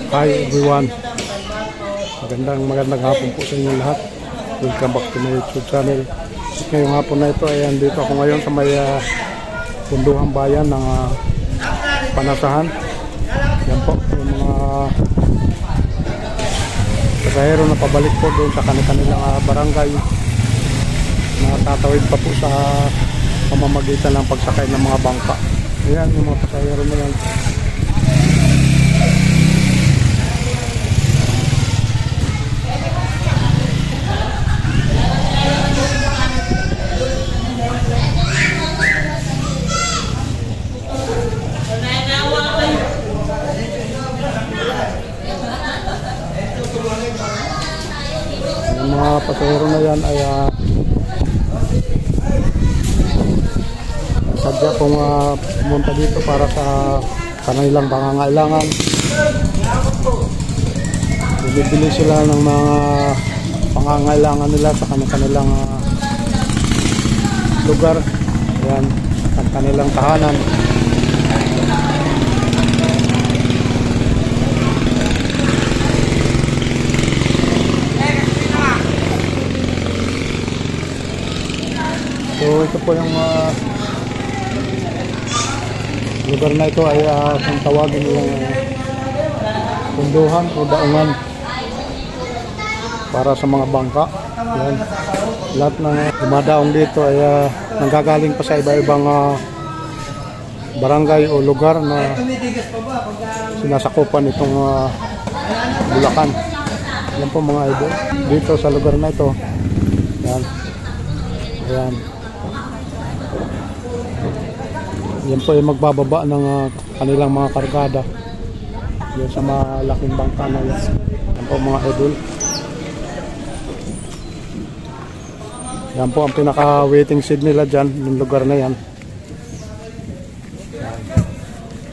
Hi everyone, magandang hapon po sa inyo lahat. Welcome back to my YouTube channel. Ngayong hapon na ito ay andito ako ngayon sa may punduhang bayan ng Panasahan. Yan po yung mga pasahero na pabalik po doon sa kanilang barangay na tatawid pa po sa pamamagitan ng pagsakay ng mga bangka. Ayan yung mga pasahero na yan. Yung mga pasahero na yan ay sadya pong pumunta dito para sa kanilang pangangailangan. Bibili sila ng mga pangangailangan nila sa kanilang lugar. Yan, sa kanilang tahanan. So ito po yung lugar na ito ay kung tawagin nilang punduhan o daungan para sa mga bangka. Yan. Lahat ng dumadaong dito ay nanggagaling pa sa iba-ibang barangay o lugar na sinasakupan itong Bulacan. Yan po mga idol. Dito sa lugar na ito. Yan. Ayan. Yan po yung magbababa ng kanilang mga kargada yan sa malaking bangka na yan. Yan po mga idol. Yan po ang pinaka waiting shed nila dyan, yung lugar na yan.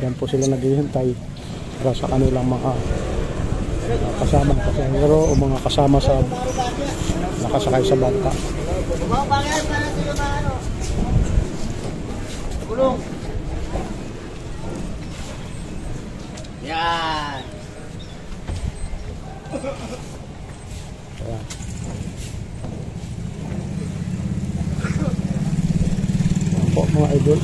Yan po sila naghihintay para sa kanilang mga kasamang pasahero o mga kasama sa nakasakay sa bangka. Gulong. Yan. Ayan. Ayan po mga idol.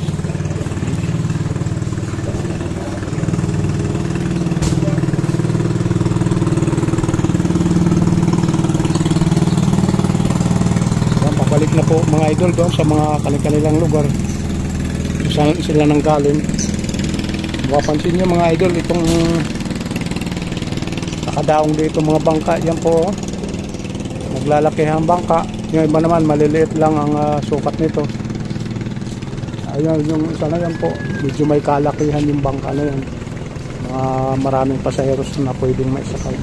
Ayan, pabalik na po mga idol doon sa mga kanilang lugar. Saan sila nang galing. Mapapansin nyo mga idol, itong nakadaong dito mga bangka, yan po naglalaki ang bangka. Yung iba naman maliliit lang ang sukat nito. Ayun yung isa na yan po, medyo may kalakihan yung bangka na yan. Maraming pasaheros na pwedeng maisakay.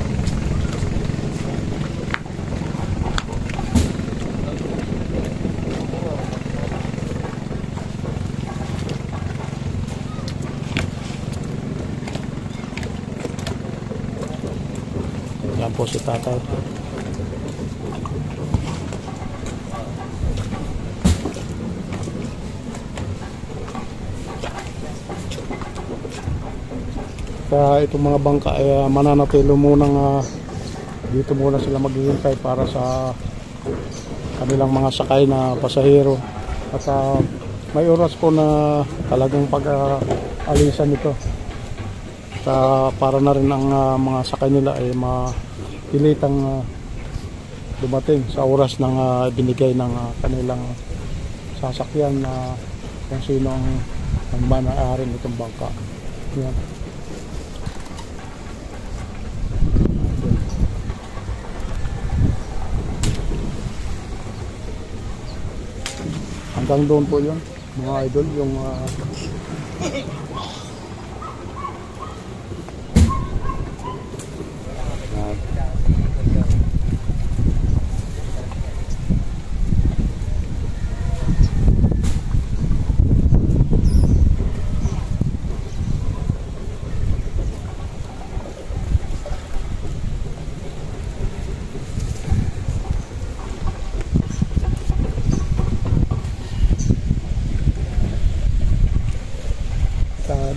Yan po si tatay. Kaya itong mga bangka ay mananatilo munang dito muna sila maghihintay para sa kanilang mga sakay na pasahero. At may oras po na talagang pag-alisan ito. Para na rin ang mga sakay nila ay pilitang dumating sa oras ng binigay ng kanilang sasakyan na kung sino ang manaaring itong bangka. Yan. Hanggang doon po yun mga idol, yung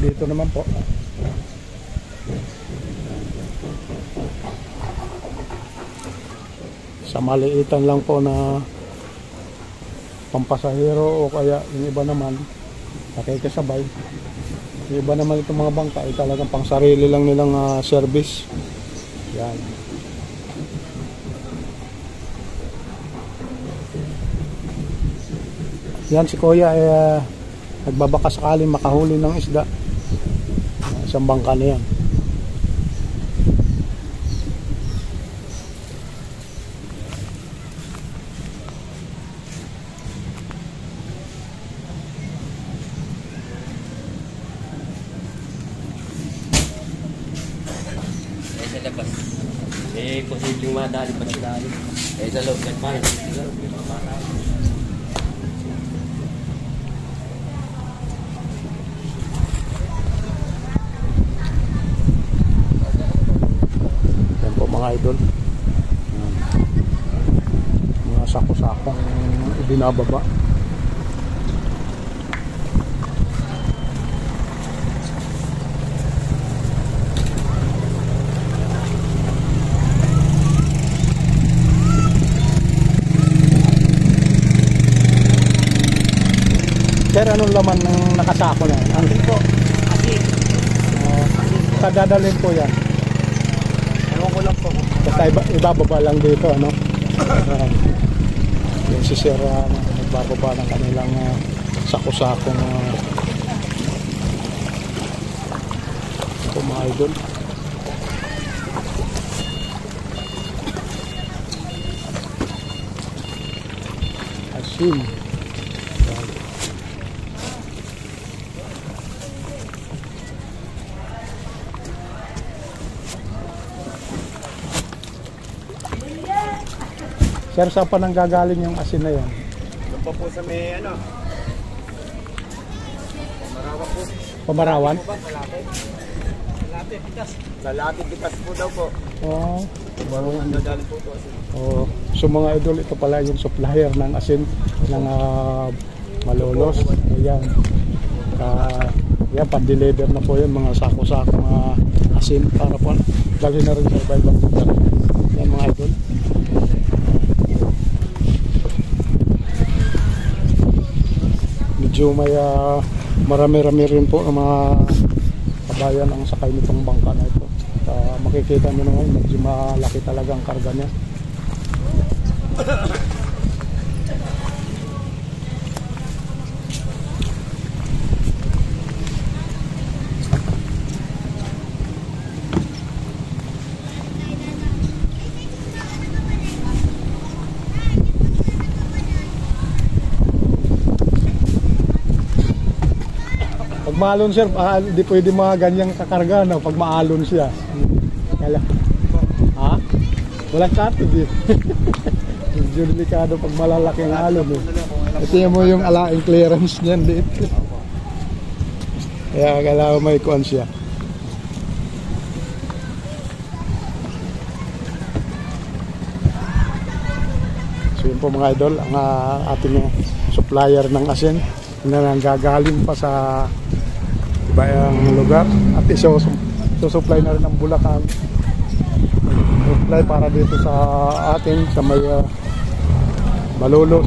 dito naman po Sa maliitan lang po na pampasahero o kaya yung iba naman nakikisabay. Yung iba naman itong mga bangka ay talagang pang sarili lang nilang service. Yan. Yan si Kuya ay nagbabaka sakaling makahuli ng isda. Isang bangka na yan. Sa labas. Posibleng madali pa sila. Sa loob ng bahay. Yan po mga idol. Mga sako-sakong ibinababa. Sir, anong laman ng nakasako na yan? Ano po? Asin. Kadadalhin po yan. Ewan ko lang po. Basta ibababa lang dito, ano? Yung si Sir, nagbababa ng kanilang sako-sakong ito mga idol. Asin. Sir, saan pa nang gagaling yung asin na yan? Doon pa po sa may ano? Pamarawan po. Pamarawan? Lalate, bitas. Lalate, bitas po daw po. Oo. Pamarawan dadali po ito asin. Oh, so mga idol, ito pala yung supplier ng asin ng Malolos. Ayan. Yan, pan-deliver na po yan, mga sako-sako mga asin para po dali na rin sa iba-ibang lugar. Yan mga idol. Medyo may marami-rami rin po ng mga kabayan ang sakay nitong bangka na ito. Makikita mo naman, medyo malaki talaga ang karga niya. Pag maalon sir, hindi pwede mga ganyang kakarga no, pag maalon siya. Kaya, ha? Walang katid eh. Medyo delikado pag malalaking alon eh. Ito mo yung alaing clearance niyan dito. Kaya kailangan may kuwan siya. So yun po mga idol, ang ating supplier ng asin na nanggagaling pa sa ibang lugar at isusupply na rin ng Bulacan, supply para dito sa atin sa may Malolos,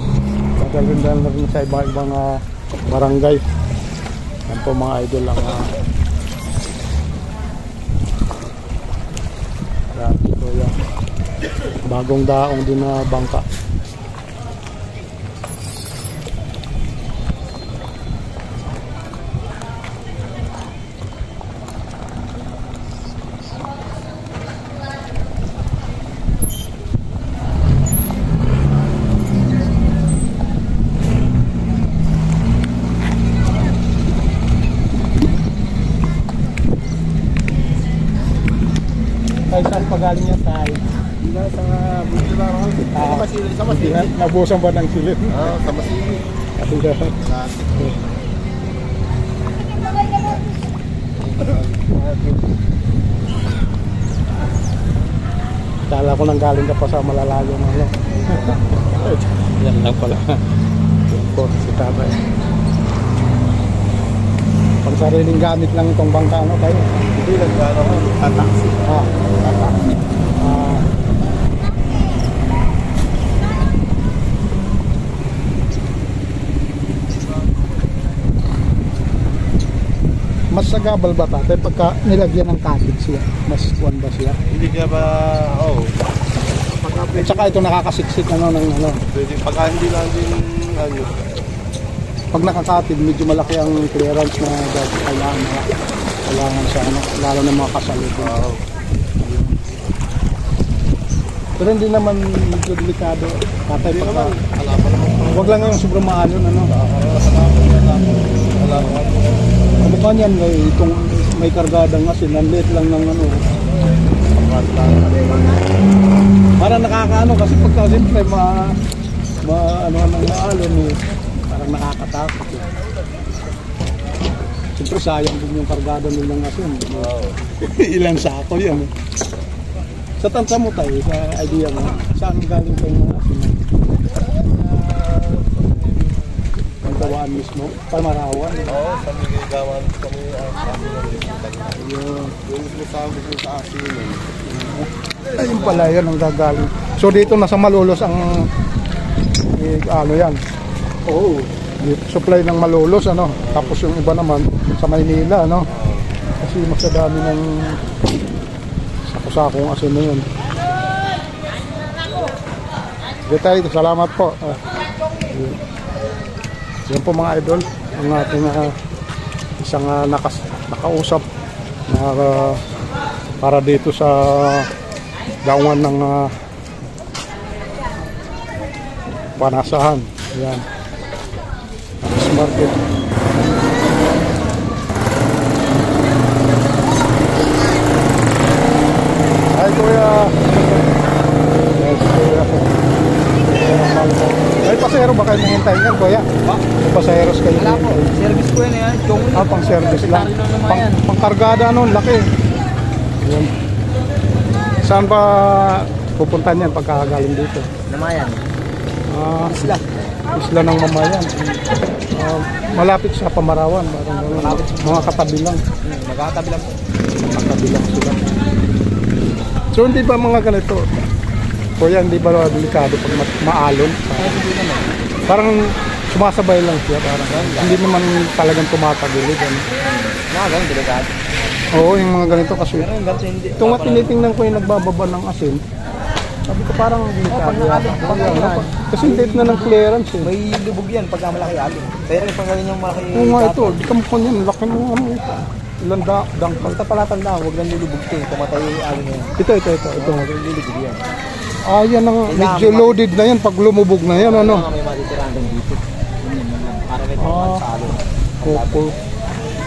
dadalhin na rin sa ibang barangay. Yan po mga idol ang so yan, bagong daong din na bangka. Ay, saan pa galing yan tayo? Sa Bulgaro. Sa Masili. Sa Masili. Nabusan ba ng silid? Oo, sa Masili. Kala ko nang galing ka pa sa malalayong ano. Yan lang pala. Yan po, si tatay. Pag sariling gamit lang itong bangka, ano kayo? Hindi lang gano'n. Taxi. Taxi. mas sagabal ba tatay pagka nilagyan ng cottage siya? Mas kuwan ba siya? Hindi ka ba, At saka ito nakakasiksik ng ano. pwede, pagka hindi lang din, Pag nakakatid, medyo malaki ang clearance na kailangan sa ano, lalo ng mga kasalubong. Pero hindi naman medyo delikado. Tatay Hindi pagka, naman, wala pa naman. huwag lang yung sobrang maalon, ano. Wala pa. Kamukha niyan, may kargadang asin, ang liit lang ng ano. Parang nakakaano kasi pagka siyempre ano ang maalon eh. Parang nakakatakot eh. Siyempre sayang din yung kargada nilang asin. Ilang sako yan eh. Sa tansa mo tayo, sa idea mo, saan galing kayo ng asin? Ang tawaan mismo, Pamarawan. Oo, sa Miguel kami ang asin ng liputan. Yung mismo sa asin. Ayun pala yan ang gagaling. So dito nasa Malolos ang ano yan. Oo. Supply ng Malolos ano. Tapos yung iba naman sa Maynila ano. Kasi mas dami ng sako-sakong asin na yun. Detay, salamat po. Yan po mga idol ang ating isang nakausap na para dito sa gawan ng panasahan. Ayan. Fish market. Ay kuya. Yes, kuya. Ay pasahero ba kayo nahintay yan kuya? May pasaheros kayo? Wala po, service po yan yan. Pang service lang. Sekretary lang naman yan. Pang kargada nun, laki. Ayan. Saan ba pupunta niyan pagkakagaling dito? Namayan. Isla. Isla ng Mamayan. Malapit sa Pamarawan. Malapit. Mga katabi lang. Magkakatabi lang po. Katabi lang sila. So hindi ba mga ganito? Kuya, hindi ba delikado pag maalon? Hindi naman. Parang sumasabay lang siya. Parang, hindi naman talagang tumatagilid. Ano? Mga ganun, delikado. Oo, yung mga ganito kasi. Pero yung ganito hindi. Ito nga tinitingnan ko yung nagbababa ng asin. Sabi ko parang pag nakalog, kasi date na ng clearance eh. may lubog yan pagka malaki alin. Pero yung pag ganyan yung malaki Oo nga ito, di ka mukha niyan, laki mo ano. Ilan dangkal. Basta pala tanda, huwag lang lulubog ito. Pumatay yung alin yan. Ito. Huwag lang lulubog yan. Ah, yan ang medyo loaded na yan pag lumubog na yan, ano. Mga may matitirahan doon dito. Para may tumahan sa alin. Opo.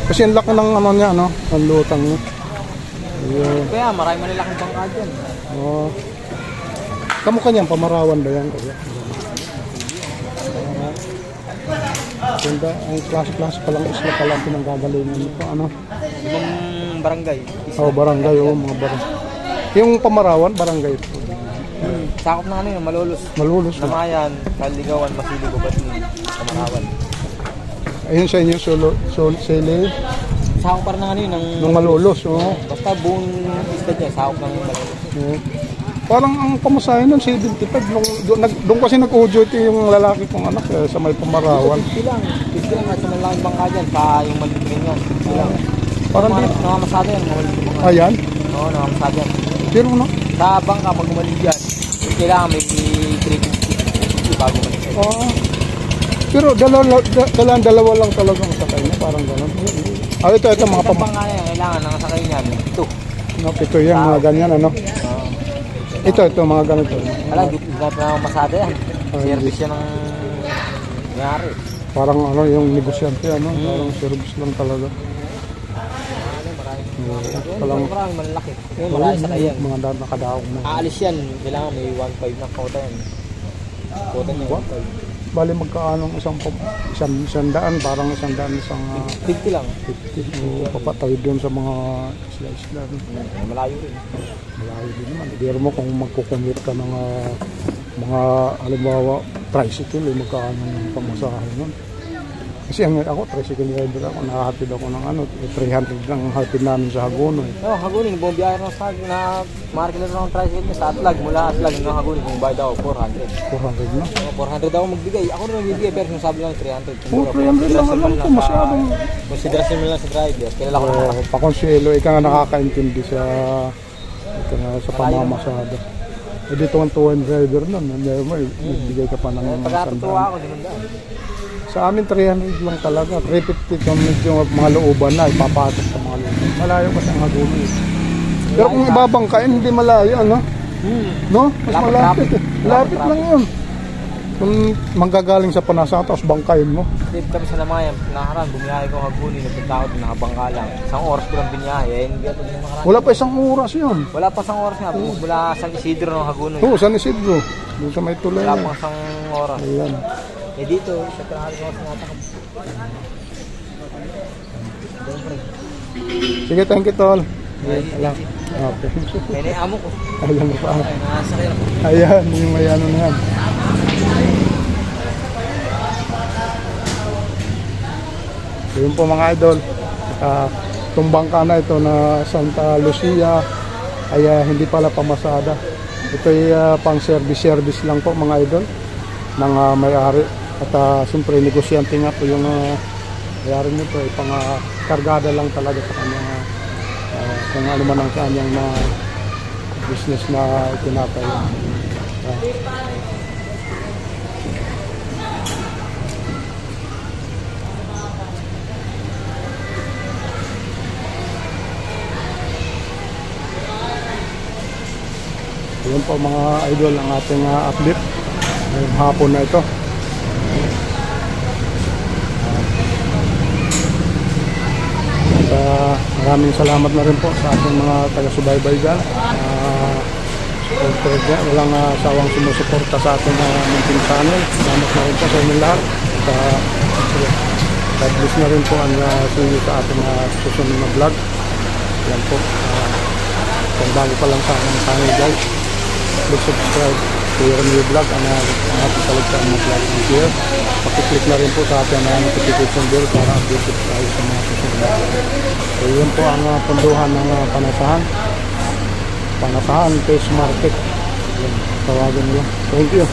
Kasi ang laki ng ano niya, no? Ang lutang niya. Ayan. Kaya marami manilaking bangka dyan. Oh. Kamukha niyan, Pamarawan ba yan? Kuya? Ganda, ang klase-klase palang isla pala ang pinanggagalingan nito. Ano? Ibang barangay. Oh, barangay, mga barangay. Yung Pamarawan, barangay ito. Sakop na ano yun, Malolos. Malulus. Namayan, Kaligawan, Masilig, Ubatni, Kamarawan. Ayun sa inyo, sili, Sakop pa rin ng ano yun, ng Malulus. Oh. basta buong isla dyan, sakop ng Malolos. Oh. Parang ang pamasahe nun, 75. Doon kasi nag-OJT yung lalaki kong anak sa may Pamarawan. Bilang at sa malaking bangka dyan, pa yung maliit rin yan. Bilang. Parang di... Nangamasada yan, mga maliit bangka. Ayan. Oo, nangamasada yan. Pero no? Sa bangka, pag umalig yan, kailangan may 350 bago umalig. Pero dalawa lang talaga ang sakay niya, parang gano'n. Ito mga Sa bangka yan, kailangan nangasakay niyan, ito. Ito yan, mga ganyan, ano? Ito, mga ganito. Alam, di na masada yan. Service yan ng nangyari. Parang ano, yung negosyante, ano? Parang service lang talaga. Marami malaki. Yung marami sakay yan. Mga nakadaong na. Aalis yan, kailangan may 1.5 na kota yan. Kota niya 1.5. Bali magkaanong isang daan, parang isang 50 lang. 50. Papatawid doon sa mga isla-isla. Malayo rin. Malayo din naman. Biro mo kung magkukumit ka ng mga halimbawa tricycle, magkaanong pamasahe nun. Kasi ako, tricycle rider ako, nakahatid ako ng 300 lang ang hatid namin sa Hagonoy. Hagunin, buong biyahe ng sa na market lang ng tricycle niya sa Atlag, mula Atlag hanggang Hagunin, kung bayad ako 400. 400 na. 400 ako magbigay. Ako na magbibigay pero sabi lang 300. Oh, 300 lang alam ko, masyadong... Consideration mo lang sa driver. Kilala ko na. Pakonselo, ikaw nga nakakaintindi sa pamamasada. E dito ang tuwan driver nun, nagbigay ka pa ng Pagkatutuwa ako, dinundaan. Sa amin 300 lang talaga, 350 kung medyo mga looban na, ipapatok sa mga looban. Malayo kasi ang Hagonoy. Pero kung ibabangkain, hindi malayo, ano? No? Mas malapit. Malapit lang yun. Kung manggagaling sa Panasa, tapos bangkain mo. Dito kami sa Namayan, nakaraan, bumiyahe ko Hagunin, nagpunta ako doon, nakabangka lang. Isang oras ko lang biniyahe, hindi ako din nakaraan. Wala pa isang oras yun. Wala pa isang oras nga, mula San Isidro ng Hagunin. Oo, San Isidro. Doon sa may tulay. Wala pa isang oras. Ayan. Eh dito, sa kahit oras natakam. Sige, thank you, Tol. Alam. Okay. Kaya naiamo ko. Alam mo pa. Ay, nakasakay ako. Ayan, yung may ano na yan. So, yun po mga idol. Itong bangka na ito na Santa Lucia ay hindi pala pamasada. Ito ay pang service lang po mga idol ng may-ari. At siyempre negosyante nga po yung may-ari nito ay pang kargada lang talaga sa kanya kung ano man ang kanyang business na tinatayo. Yun po mga idol ang ating update ngayong hapon na ito. At maraming salamat na rin po sa ating mga taga-subaybay dyan. Walang sawang sumusuporta sa ating munting channel. Salamat na rin po sa inyo lahat. At God bless na rin po ang sa ating susunod na vlog. Yan po. Kung bago pa lang sa aking channel guys, please subscribe to your new vlog ang ating taligtaan na vlog ng share. Pakiclick na rin po sa ating notification bell para updated tayo sa mga susunod na vlog. So yun po ang punduhan ng Panasahan Fish Market. Yan, tawagin nyo. Thank you.